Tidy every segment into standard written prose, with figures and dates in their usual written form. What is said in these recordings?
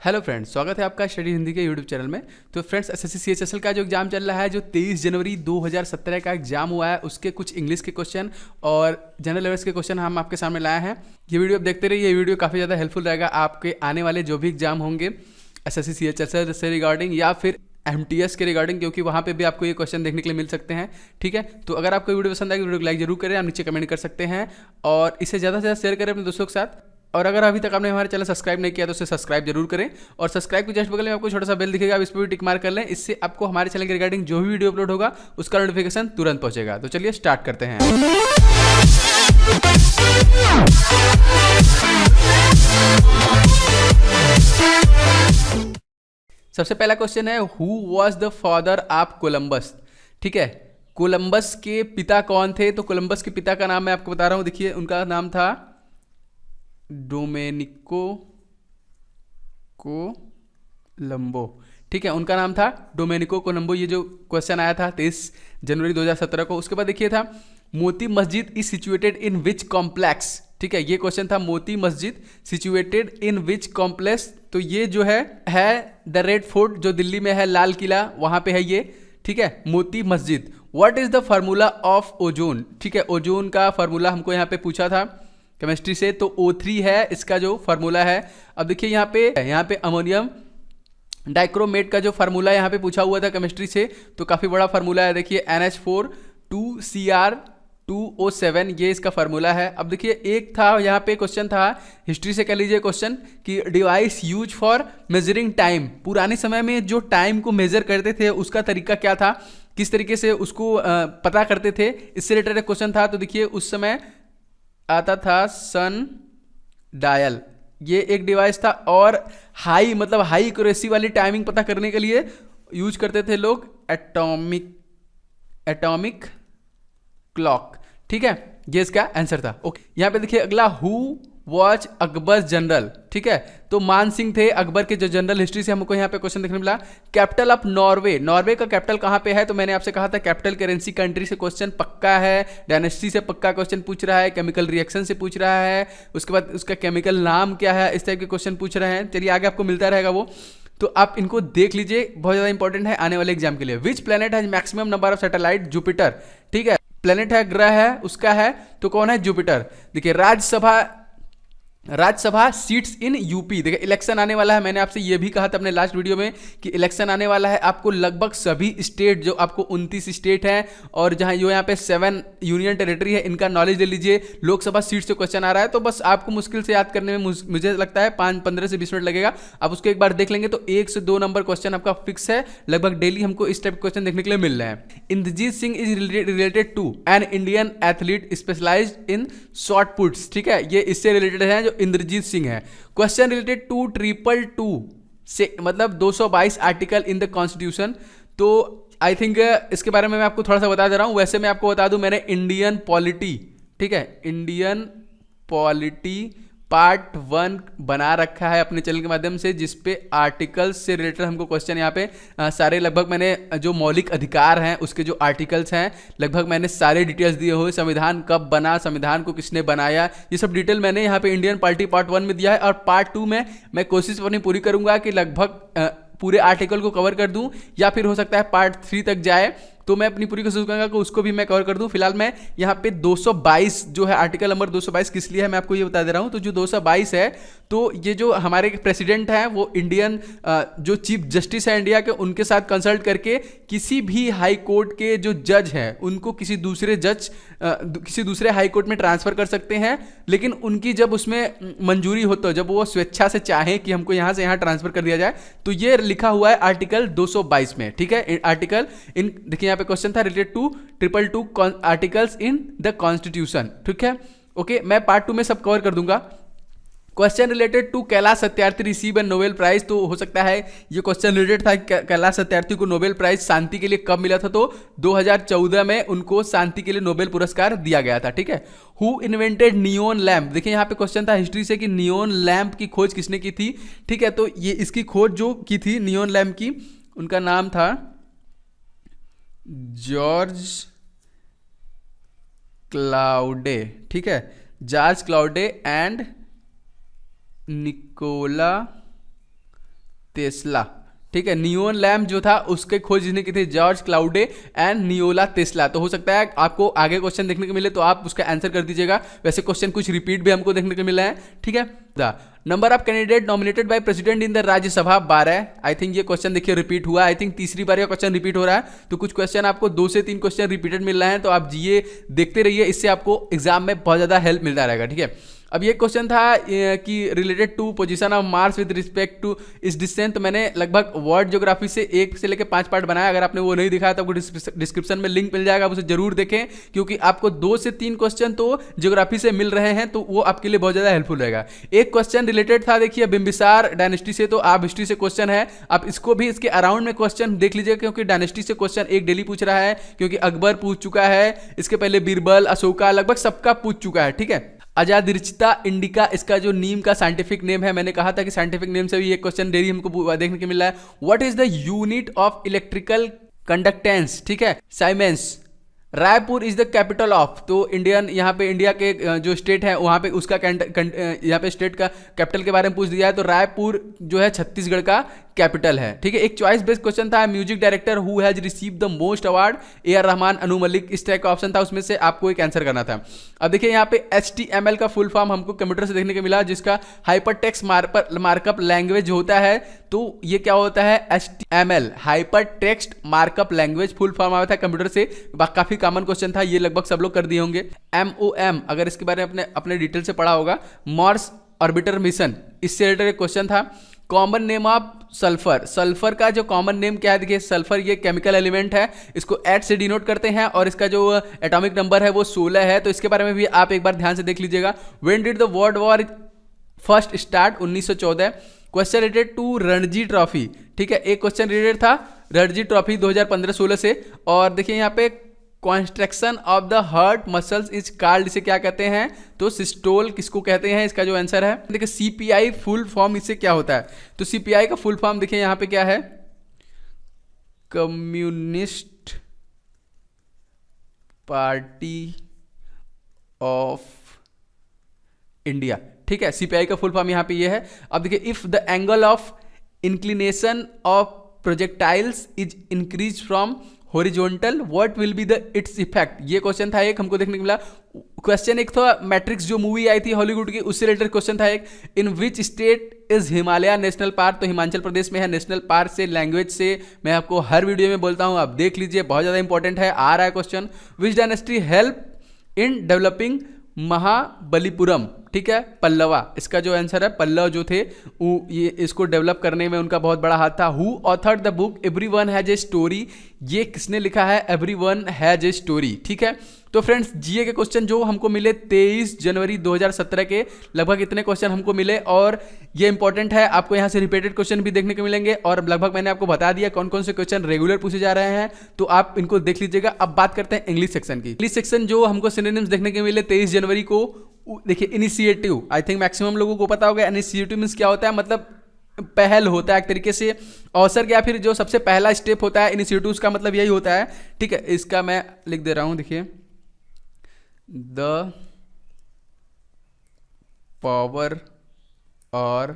Hello friends, स्वागत है आपका स्टडी हिंदी के यूट्यूब चैनल में। तो फ्रेंड्स, एसएससी सीएचएसएल का जो एग्जाम चल रहा है, जो 23 जनवरी 2017 का एग्जाम हुआ है, उसके कुछ इंग्लिश के क्वेश्चन और जनरल अवेयर्स के क्वेश्चन हम आपके सामने लाए हैं। ये वीडियो आप देखते रहिए, ये वीडियो काफ़ी ज़्यादा हेल्पफुल रहेगा आपके आने वाले जो भी एग्जाम होंगे एसएससी सीएचएसएल से रिगार्डिंग या फिर एमटीएस के रिगार्डिंग, क्योंकि वहाँ पे भी आपको ये क्वेश्चन देखने के लिए मिल सकते हैं। ठीक है, तो अगर आपको वीडियो पसंद आए वीडियो को लाइक जरूर करें, आप नीचे कमेंट कर सकते हैं और इसे ज़्यादा से ज़्यादा शेयर करें अपने दोस्तों के साथ। और अगर अभी तक आपने हमारे चैनल सब्सक्राइब नहीं किया तो उसे सब्सक्राइब जरूर करें और सब्सक्राइब के जस्ट बगल में आपको छोटा सा बेल दिखेगा, आप इस पर भी टिक मार कर लें। इससे आपको हमारे चैनल के रिगार्डिंग जो भी वीडियो अपलोड होगा उसका नोटिफिकेशन तुरंत पहुंचेगा। तो चलिए स्टार्ट करते हैं। सबसे पहला क्वेश्चन है, who was the father of Columbus. ठीक है, कोलंबस के पिता कौन थे? तो कोलंबस के पिता का नाम मैं आपको बता रहा हूं, देखिए उनका नाम था डोमेनिको कोलंबो। ठीक है, उनका नाम था डोमेनिको कोलंबो। ये जो क्वेश्चन आया था 23 जनवरी 2017 को। उसके बाद देखिए था, Moti Masjid is situated in which complex. ठीक है, ये क्वेश्चन था, Moti Masjid situated in which complex. तो ये जो है द रेड फोर्ट, जो दिल्ली में है, लाल किला, वहां पे है ये। ठीक है, Moti Masjid. What is the formula of ozone. ठीक है, ओजोन का फार्मूला हमको यहाँ पे पूछा था केमिस्ट्री से, तो O3 है इसका जो फार्मूला है। अब देखिए यहाँ पे अमोनियम डाइक्रोमेट का जो फार्मूला यहाँ पे पूछा हुआ था केमिस्ट्री से, तो काफ़ी बड़ा फार्मूला है। देखिए NH4 2Cr2O7, ये इसका फार्मूला है। अब देखिए एक था यहाँ पे क्वेश्चन था, हिस्ट्री से कह लीजिए क्वेश्चन, कि device use for measuring time. पुराने समय में जो टाइम को मेजर करते थे उसका तरीका क्या था, किस तरीके से उसको पता करते थे, इससे रिलेटेड क्वेश्चन था। तो देखिए उस समय आता था सन डायल, ये एक डिवाइस था, और हाई एक्यूरेसी वाली टाइमिंग पता करने के लिए यूज करते थे लोग एटॉमिक क्लॉक। ठीक है, ये इसका आंसर था। ओके, यहां पे देखिए अगला, हु वॉच अकबर जनरल। ठीक है, तो मान सिंह थे अकबर के जो जनरल। हिस्ट्री से हमको यहाँ पे क्वेश्चन देखने मिला। कैपिटल ऑफ नॉर्वे, नॉर्वे का कैपिटल कहाँ पे है? तो मैंने आपसे कहा था कैपिटल करेंसी कंट्री से क्वेश्चन पक्का है, डायनेस्टी से पक्का क्वेश्चन पूछ रहा है, केमिकल रिएक्शन से पूछ रहा है, उसके बाद उसका केमिकल नाम क्या है, इस टाइप के क्वेश्चन पूछ रहे हैं। चलिए आगे आपको मिलता रहेगा वो, तो आप इनको देख लीजिए, बहुत ज़्यादा इंपॉर्टेंट है आने वाले एग्जाम के लिए। Which planet has maximum number of satellite? Jupiter. ठीक है, प्लेनेट है, ग्रह है, उसका है, तो कौन है? जुपिटर। देखिए राज्यसभा सीट्स इन यूपी। देखिए इलेक्शन आने वाला है, मैंने आपसे ये भी कहा था अपने लास्ट वीडियो में कि इलेक्शन आने वाला है। आपको लगभग सभी स्टेट, जो आपको 29 स्टेट हैं और जहां जो यहाँ पे 7 यूनियन टेरिटरी है, इनका नॉलेज ले लीजिए। लोकसभा सीट से क्वेश्चन आ रहा है, तो बस आपको मुश्किल से याद करने में मुझे लगता है 15 से 20 मिनट लगेगा। आप उसको एक बार देख लेंगे तो 1 से 2 नंबर क्वेश्चन आपका फिक्स है। लगभग डेली हमको इस टाइप क्वेश्चन देखने के लिए मिल रहे हैं। Indrajit Singh is related to an Indian athlete specialised in short puts. ठीक है, ये इससे रिलेटेड है जो इंद्रजीत सिंह है। क्वेश्चन रिलेटेड टू 222 से, मतलब 222 आर्टिकल इन द कॉन्स्टिट्यूशन। तो आई थिंक इसके बारे में मैं आपको थोड़ा सा बता दे रहा हूं। वैसे मैं आपको बता दूं, मैंने इंडियन पॉलिटी, ठीक है, इंडियन पॉलिटी पार्ट 1 बना रखा है अपने चैनल के माध्यम से, जिसपे आर्टिकल्स से रिलेटेड हमको क्वेश्चन यहाँ पे सारे, लगभग मैंने जो मौलिक अधिकार हैं उसके जो आर्टिकल्स हैं, लगभग मैंने सारे डिटेल्स दिए हुए। संविधान कब बना, संविधान को किसने बनाया, ये सब डिटेल मैंने यहाँ पे इंडियन पॉलिटी पार्ट 1 में दिया है। और पार्ट 2 में मैं कोशिश अपनी पूरी करूंगा कि लगभग पूरे आर्टिकल को कवर कर दूं, या फिर हो सकता है पार्ट 3 तक जाए, तो मैं अपनी पूरी कोशिश करूंगा कि उसको भी मैं कवर कर दूं। फिलहाल मैं यहाँ पे 222 जो है, आर्टिकल नंबर 222 किस लिए है मैं आपको ये बता दे रहा हूं। तो जो 222 है, तो ये जो हमारे प्रेसिडेंट हैं वो इंडियन जो चीफ जस्टिस है इंडिया के, उनके साथ कंसल्ट करके किसी भी हाई कोर्ट के जो जज हैं उनको किसी दूसरे हाई कोर्ट में ट्रांसफर कर सकते हैं। लेकिन उनकी जब उसमें मंजूरी हो, तो जब वो स्वेच्छा से चाहें कि हमको यहाँ से यहाँ ट्रांसफर कर दिया जाए, तो ये लिखा हुआ है आर्टिकल 222 में। ठीक है, आर्टिकल इन, देखिए यहाँ पे क्वेश्चन था related to 222 articles in the constitution. ठीक है, ओके, मैं पार्ट 2 में सब कवर कर दूंगा। Question related to Kailash Satyarthi receive an Nobel prize. तो हो सकता है ये क्वेश्चन रिलेटेड था, कैलाश सत्यार्थी को नोबेल प्राइज शांति के लिए कब मिला था? तो 2014 में उनको शांति के लिए नोबेल पुरस्कार दिया गया था। ठीक है, हु इन्वेंटेड नियोन लैम्प। देखिए यहाँ पे क्वेश्चन था हिस्ट्री से कि नियोन लैम्प की खोज किसने की थी। ठीक है, तो ये इसकी खोज जो की थी नियोन लैम्प की, उनका नाम था जॉर्ज क्लाउडे। ठीक है, George Claude and Nikola Tesla, ठीक है। नियोन लैम्प जो था उसके खोज जिसने की थी George Claude and Niyola Tesla. तो हो सकता है आपको आगे क्वेश्चन देखने को मिले तो आप उसका आंसर कर दीजिएगा। वैसे क्वेश्चन कुछ रिपीट भी हमको देखने को मिला है, ठीक है। The number of candidate nominated by president in the Rajya Sabha 12। I think ये क्वेश्चन देखिए रिपीट हुआ, आई थिंक तीसरी बार ये क्वेश्चन रिपीट हो रहा है। तो कुछ क्वेश्चन आपको 2 से 3 क्वेश्चन रिपीटेड मिल रहे हैं, तो आप जीए देखते रहिए, इससे आपको एग्जाम में बहुत ज़्यादा हेल्प मिलता रहेगा, ठीक है। अब ये क्वेश्चन था कि related to position of Mars with respect to इस डिस्टेंस। तो मैंने लगभग वर्ल्ड ज्योग्राफी से 1 से लेकर 5 पार्ट बनाया। अगर आपने वो नहीं दिखाया तो आपको डिस्क्रिप्शन में लिंक मिल जाएगा, आप उसे जरूर देखें, क्योंकि आपको 2 से 3 क्वेश्चन तो ज्योग्राफी से मिल रहे हैं, तो वो आपके लिए बहुत ज़्यादा हेल्पफुल रहेगा। एक क्वेश्चन रिलेटेड था देखिए बिम्बिसार डायनेस्टी से, तो आप हिस्ट्री से क्वेश्चन है, आप इसको भी इसके अराउंड में क्वेश्चन देख लीजिएगा, क्योंकि डायनेस्टी से क्वेश्चन एक डेली पूछ रहा है, क्योंकि अकबर पूछ चुका है, इसके पहले बीरबल, अशोका, लगभग सबका पूछ चुका है, ठीक है। अजादिर्चिता इंडिका इसका जो नीम का साइंटिफिक नेम है, मैंने कहा था कि साइंटिफिक नेम से भी एक क्वेश्चन डेली हमको देखने को मिला है। What is the unit of electrical conductance, ठीक है, siemens. Raipur is the capital of, तो इंडियन यहाँ पे इंडिया के जो स्टेट है वहाँ पे उसका यहाँ पे स्टेट का कैपिटल के बारे में पूछ दिया है, तो रायपुर जो है छत्तीसगढ़ का कैपिटल है, ठीक है। एक चॉइस बेस्ड क्वेश्चन था, music director who has receive the most award, A R Rahman, Anu Malik, इस टाइप का ऑप्शन था, उसमें से आपको एक आंसर करना था। अब देखिए यहाँ पे HTML का फुल फॉर्म हमको कंप्यूटर से देखने को मिला, जिसका हाइपर टेक्स्ट मार्कअप लैंग्वेज होता है। तो ये क्या होता है, HTML hyper text markup language, full form आया था कंप्यूटर से, काफी कॉमन क्वेश्चन था, ये लगभग सब लोग कर दिए होंगे। MOM अगर इसके बारे में अपने डिटेल से पढ़ा होगा, मार्स ऑर्बिटर मिशन, इससे रिलेटेड एक क्वेश्चन था। Common name of sulphur, sulphur का जो कॉमन नेम क्या है, देखिए सल्फर ये केमिकल एलिमेंट है, इसको एट से डिनोट करते हैं, और इसका जो एटॉमिक नंबर है वो 16 है, तो इसके बारे में भी आप एक बार ध्यान से देख लीजिएगा। When did the world war first start, 1914। Question related to Ranji trophy, ठीक है, एक क्वेश्चन रिलेटेड था रणजी ट्रॉफी 2015-16 से। और देखिए यहाँ पे construction of the heart muscles is called, इसे क्या कहते हैं, तो सिस्टोल किसको कहते हैं, इसका जो आंसर है देखिए CPI फुल फॉर्म इससे क्या होता है, तो CPI का फुल फॉर्म देखिए यहाँ पे क्या है, कम्युनिस्ट पार्टी ऑफ इंडिया, ठीक है। CPI का फुल फॉर्म यहाँ पे ये है। अब देखिए if the angle of inclination of projectiles is increase from horizontal what will be the its effect, ये क्वेश्चन था एक हमको देखने को मिला। क्वेश्चन एक था मैट्रिक्स जो मूवी आई थी हॉलीवुड की, उससे रिलेटेड क्वेश्चन था एक। In which state is Himalaya national park, तो हिमाचल प्रदेश में है। नेशनल पार्क से लैंग्वेज से मैं आपको हर वीडियो में बोलता हूं, आप देख लीजिए, बहुत ज़्यादा इंपॉर्टेंट है, आ रहा है question. Which dynasty help in developing Mahabalipuram, ठीक है, पल्लवा, इसका जो आंसर है पल्लव जो थे ये इसको डेवलप करने में उनका बहुत बड़ा हाथ था। Who authored the book everyone has a story, ये किसने लिखा है, एवरीवन हैज ए स्टोरी, ठीक है। तो फ्रेंड्स जीए के क्वेश्चन जो हमको मिले 23 जनवरी 2017 के, लगभग इतने क्वेश्चन हमको मिले, और ये इंपॉर्टेंट है, आपको यहाँ से रिपीटेड क्वेश्चन भी देखने को मिलेंगे, और लगभग मैंने आपको बता दिया कौन कौन से क्वेश्चन रेगुलर पूछे जा रहे हैं, तो आप इनको देख लीजिएगा। अब बात करते हैं इंग्लिश सेक्शन की। इंग्लिश सेक्शन जो हमको सिनोनिम्स देखने को मिले 23 जनवरी को, देखिए इनिशिएटिव, आई थिंक मैक्सिमम लोगों को पता होगा इनिशिएटिव मीन्स क्या होता है, मतलब पहल होता है एक तरीके से, अवसर या फिर जो सबसे पहला स्टेप होता है, इनिशिएटिव का मतलब यही होता है, ठीक है। इसका मैं लिख दे रहा हूं, देखिए द पावर और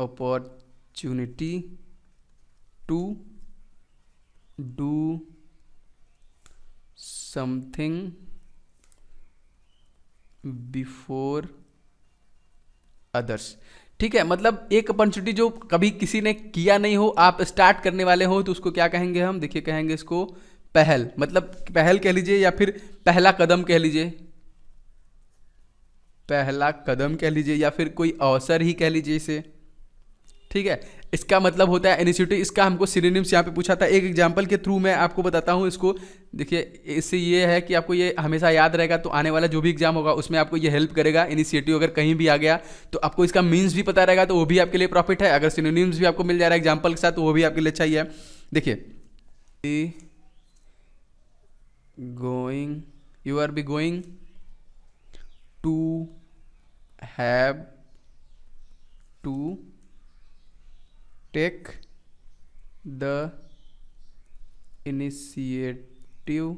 opportunity to do something before others, ठीक है। मतलब एक अपॉर्चुनिटी जो कभी किसी ने किया नहीं हो, आप स्टार्ट करने वाले हो, तो उसको क्या कहेंगे हम, देखिए कहेंगे इसको पहल, मतलब पहल कह लीजिए या फिर पहला कदम कह लीजिए, पहला कदम कह लीजिए, या फिर कोई अवसर ही कह लीजिए इसे, ठीक है। इसका मतलब होता है इनिशिएटिव। इसका हमको सिनोनिम्स यहाँ पे पूछा था, एक एग्जांपल के थ्रू मैं आपको बताता हूँ इसको। देखिए इससे ये है कि आपको ये हमेशा याद रहेगा, तो आने वाला जो भी एग्जाम होगा उसमें आपको ये हेल्प करेगा। इनिशिएटिव अगर कहीं भी आ गया तो आपको इसका मीन्स भी पता रहेगा, तो वो भी आपके लिए प्रॉफिट है। अगर सिनोनिम्स भी आपको मिल जा रहा है एग्जाम्पल के साथ, तो वो भी आपके लिए अच्छा ही है। देखिए going, you are be going to have to take the initiative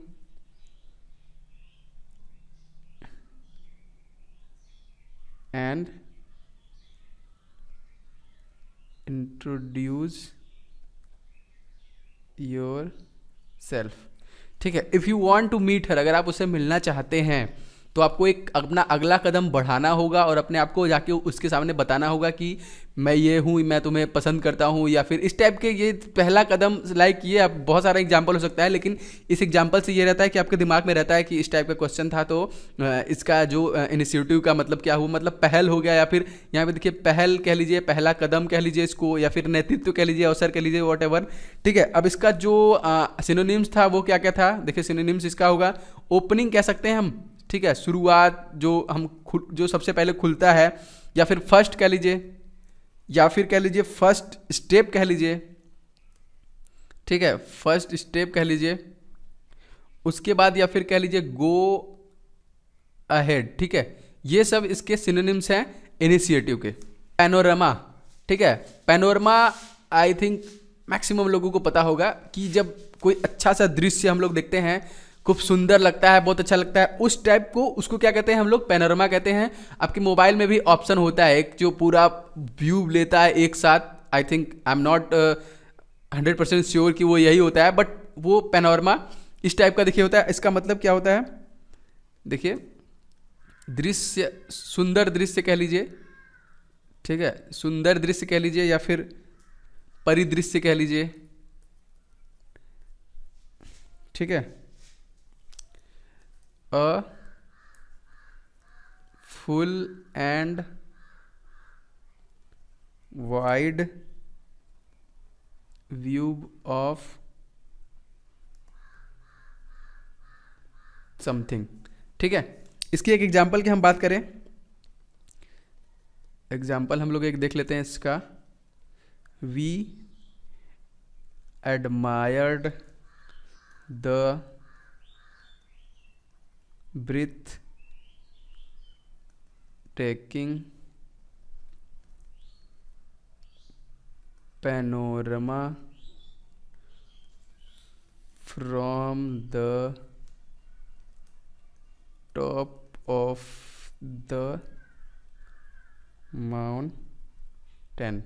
and introduce yourself. ठीक है, if you want to meet her, अगर आप उससे मिलना चाहते हैं तो आपको एक अपना अगला कदम बढ़ाना होगा और अपने आप को जाके उसके सामने बताना होगा कि मैं ये हूँ, मैं तुम्हें पसंद करता हूँ, या फिर इस टाइप के। ये पहला कदम, लाइक ये आप बहुत सारा एग्जाम्पल हो सकता है, लेकिन इस एग्जाम्पल से ये रहता है कि आपके दिमाग में रहता है कि इस टाइप का क्वेश्चन था, तो इसका जो इनिशिएटिव का मतलब क्या हुआ, मतलब पहल हो गया, या फिर यहाँ पे देखिए पहल कह लीजिए, पहला कदम कह लीजिए इसको, या फिर नेतृत्व कह लीजिए, अवसर कह लीजिए, वॉट एवर। ठीक है, अब इसका जो सिनोनिम्स था वो क्या क्या था, देखिए सिनोनिम्स इसका होगा ओपनिंग कह सकते हैं हम। ठीक है, शुरुआत, जो जो सबसे पहले खुलता है, या फिर फर्स्ट कह लीजिए, या फिर कह लीजिए फर्स्ट स्टेप कह लीजिए। ठीक है, फर्स्ट स्टेप कह लीजिए, उसके बाद या फिर कह लीजिए गो अहेड। ठीक है, ये सब इसके सिनोनिम्स हैं इनिशिएटिव के। पैनोरमा, ठीक है, पैनोरमा आई थिंक मैक्सिमम लोगों को पता होगा कि जब कोई अच्छा सा दृश्य हम लोग देखते हैं, खूब सुंदर लगता है, बहुत अच्छा लगता है, उस टाइप को, उसको क्या कहते हैं हम लोग, पैनोरमा कहते हैं। आपके मोबाइल में भी ऑप्शन होता है एक जो पूरा व्यू लेता है एक साथ, I think, I am not 100% sure कि वो यही होता है, बट वो पैनोरमा इस टाइप का देखिए होता है। इसका मतलब क्या होता है, देखिए दृश्य, सुंदर दृश्य कह लीजिए। ठीक है, सुंदर दृश्य कह लीजिए, या फिर परिदृश्य कह लीजिए। ठीक है, a full and wide view of something. ठीक है, इसकी एक एग्जाम्पल की हम बात करें, एग्जाम्पल हम लोग एक देख लेते हैं इसका। We admired the breathtaking panorama from the top of the mountain.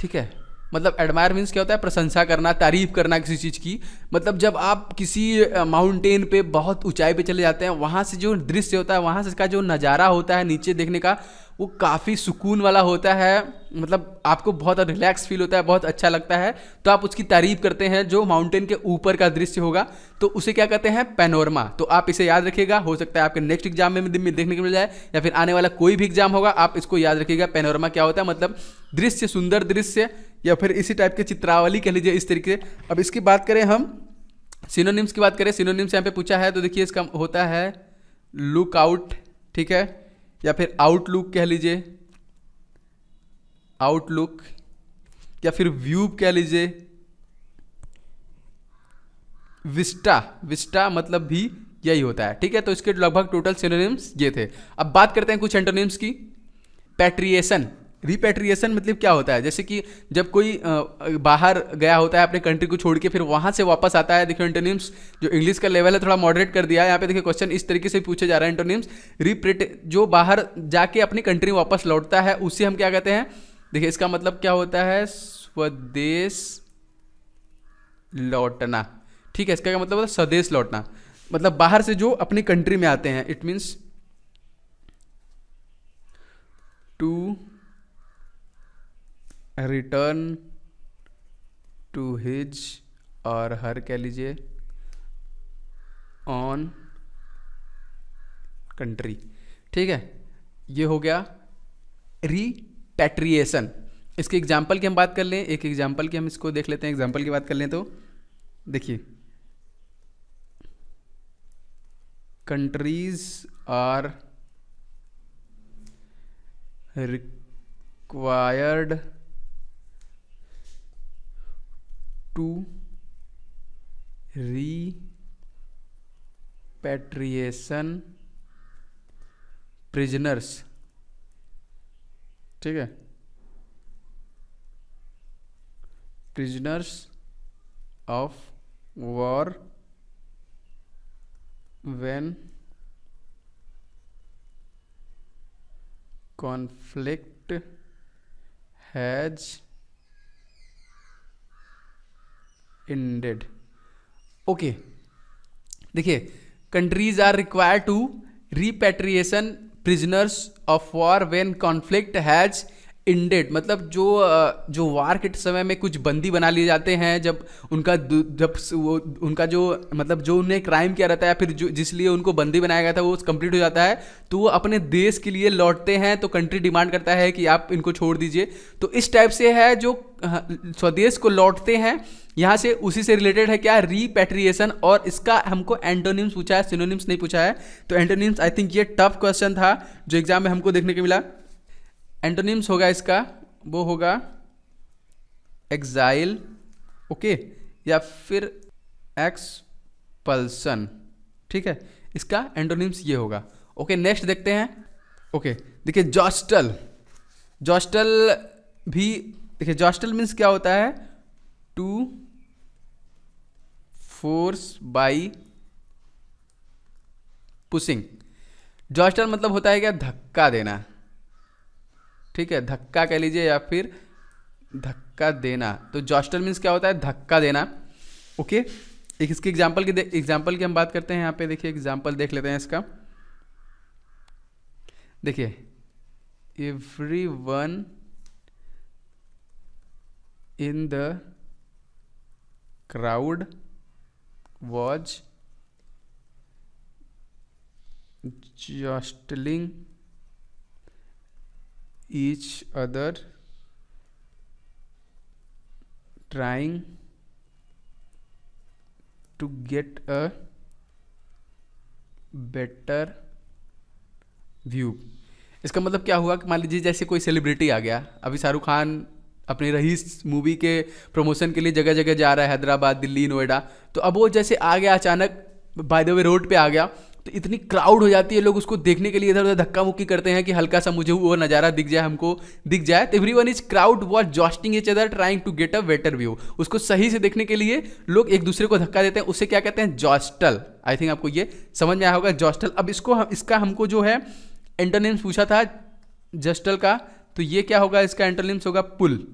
ठीक है, मतलब एडमायर मीन्स क्या होता है, प्रशंसा करना, तारीफ करना किसी चीज़ की। मतलब जब आप किसी माउंटेन पे, बहुत ऊंचाई पे चले जाते हैं, वहाँ से जो दृश्य होता है, वहाँ से का जो नज़ारा होता है नीचे देखने का, वो काफ़ी सुकून वाला होता है। मतलब आपको बहुत रिलैक्स फील होता है, बहुत अच्छा लगता है, तो आप उसकी तारीफ करते हैं। जो माउंटेन के ऊपर का दृश्य होगा तो उसे क्या कहते हैं, पैनोरमा। तो आप इसे याद रखिएगा, हो सकता है आपके नेक्स्ट एग्जाम में देखने को मिल जाए, या फिर आने वाला कोई भी एग्जाम होगा, आप इसको याद रखिएगा। पैनोरमा क्या होता है, मतलब दृश्य, सुंदर दृश्य, या फिर इसी टाइप के चित्रावली कह लीजिए, इस तरीके। अब इसकी बात करें हम, सिनोनिम्स की बात करें, सिनोनिम्स यहाँ पे पूछा है, तो देखिए इसका होता है लुक आउट। ठीक है, या फिर आउटलुक कह लीजिए, आउटलुक, या फिर व्यू कह लीजिए, विस्टा, विस्टा मतलब भी यही होता है। ठीक है, तो इसके लगभग टोटल सिनोनिम्स ये थे। अब बात करते हैं कुछ एंटोनिम्स की। पैट्रिएशन, रिपैट्रिएशन मतलब क्या होता है, जैसे कि जब कोई बाहर गया होता है अपने कंट्री को छोड़ के, फिर वहाँ से वापस आता है। देखिए एंटोनिम्स, जो इंग्लिश का लेवल है थोड़ा मॉडरेट कर दिया है यहाँ पे। देखिए क्वेश्चन इस तरीके से पूछे जा रहा है, एंटोनिम्स जो बाहर जाके अपनी कंट्री में वापस लौटता है, उसे हम क्या कहते हैं। देखिए इसका मतलब क्या होता है, स्वदेश लौटना। ठीक है, इसका क्या मतलब होता है, स्वदेश लौटना, मतलब बाहर से जो अपनी कंट्री में आते हैं। It means to return to his or her कह लीजिए ऑन कंट्री। ठीक है, ये हो गया रिपैट्रिएशन। इसके एग्जाम्पल की हम बात कर लें, एक एग्जाम्पल की हम इसको देख लेते हैं। एग्जाम्पल की बात कर लें तो देखिए, countries are required to repatriation prisoners. ठीक है, prisoners of war when conflict has ended. Okay, देखिए, countries are required to repatriation prisoners of war when conflict has ended, मतलब जो वार के समय में कुछ बंदी बना लिए जाते हैं, जब वो उनका जो मतलब जो उन्हें क्राइम किया रहता है, फिर जो जिसलिए उनको बंदी बनाया गया था वो कंप्लीट हो जाता है, तो वो अपने देश के लिए लौटते हैं, तो कंट्री डिमांड करता है कि आप इनको छोड़ दीजिए। तो इस टाइप से है जो स्वदेश को लौटते हैं, यहाँ से उसी से रिलेटेड है क्या, रीपैट्रिएशन। और इसका हमको एंटोनिम्स पूछा है, सिनोनिम्स नहीं पूछा है। तो एंटोनिम्स, आई थिंक ये टफ क्वेश्चन था जो एग्जाम में हमको देखने को मिला। एंटोनिम्स होगा इसका, वो होगा एग्जाइल, ओके, या फिर एक्सपल्सन, ठीक है, इसका एंटोनिम्स ये होगा। ओके, नेक्स्ट देखते हैं। ओके, देखिए जॉस्टल, जॉस्टल भी, देखिए जॉस्टल मीन्स क्या होता है, to force by pushing. Jostle मतलब होता है क्या, धक्का देना, ठीक है, धक्का कह लीजिए या फिर धक्का देना। तो जॉस्टल मीन्स क्या होता है, धक्का देना। ओके, एक इसके एग्जाम्पल की हम बात करते हैं। यहाँ पे देखिए एग्जाम्पल देख लेते हैं इसका। देखिए, everyone in the crowd was जॉस्टलिंग each other trying to get a better view। इसका मतलब क्या हुआ कि मान लीजिए जैसे कोई सेलिब्रिटी आ गया, अभी शाहरुख खान अपनी रईस मूवी के प्रमोशन के लिए जगह जगह जा रहा है, हैदराबाद, दिल्ली, नोएडा। तो अब वो जैसे आ गया अचानक, बाय द वे रोड पे आ गया, तो इतनी क्राउड हो जाती है, लोग उसको देखने के लिए इधर उधर धक्का मुक्की करते हैं कि हल्का सा मुझे वो नज़ारा दिख जाए, हमको दिख जाए। तो everyone is crowd was jostling each other trying to get a better view. उसको सही से देखने के लिए लोग एक दूसरे को धक्का देते हैं, उससे क्या कहते हैं, जॉस्टल। आई थिंक आपको ये समझ में आया होगा, जॉस्टल। अब इसका हमको जो है एंटोनिम्स पूछा था जस्टल का, तो ये क्या होगा, इसका एंटोनिम्स होगा पुल,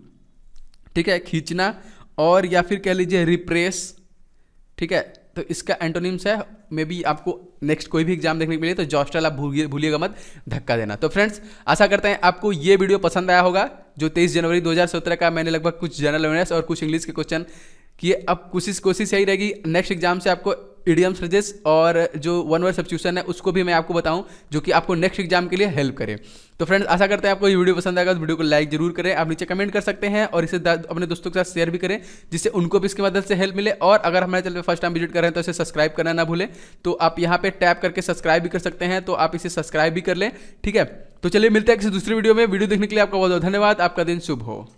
ठीक है, खींचना, और या फिर कह लीजिए रिप्रेस, ठीक है। तो इसका एंटोनिम्स है, मे बी आपको नेक्स्ट कोई भी एग्जाम देखने के मिले तो जॉस्टल आप भूलिएगा मत, धक्का देना। तो फ्रेंड्स, आशा करते हैं आपको ये वीडियो पसंद आया होगा, जो 23 जनवरी 2017 का मैंने लगभग कुछ जनरल अवेयरनेस और कुछ इंग्लिश के क्वेश्चन किए। अब कोशिश यही रहेगी नेक्स्ट एग्जाम से आपको इडियम फ्रेजेस और जो वन वर्ड सब्स्टिट्यूशन है उसको भी मैं आपको बताऊं, जो कि आपको नेक्स्ट एग्जाम के लिए हेल्प करे। तो फ्रेंड्स, आशा करते हैं आपको ये वीडियो पसंद आएगा, तो वीडियो को लाइक जरूर करें, आप नीचे कमेंट कर सकते हैं, और इसे अपने दोस्तों के साथ शेयर भी करें, जिससे उनको भी इसकी मदद से हेल्प मिले। और अगर हमारे चैनल पर फर्स्ट टाइम विजिट कर रहे हैं तो इसे सब्सक्राइब करना ना भूलें। तो आप यहाँ पे टैप करके सब्सक्राइब भी कर सकते हैं, तो आप इसे सब्सक्राइब भी कर लें, ठीक है। तो चलिए मिलते हैं किसी दूसरी वीडियो में। वीडियो देखने के लिए आपका बहुत बहुत धन्यवाद। आपका दिन शुभ हो।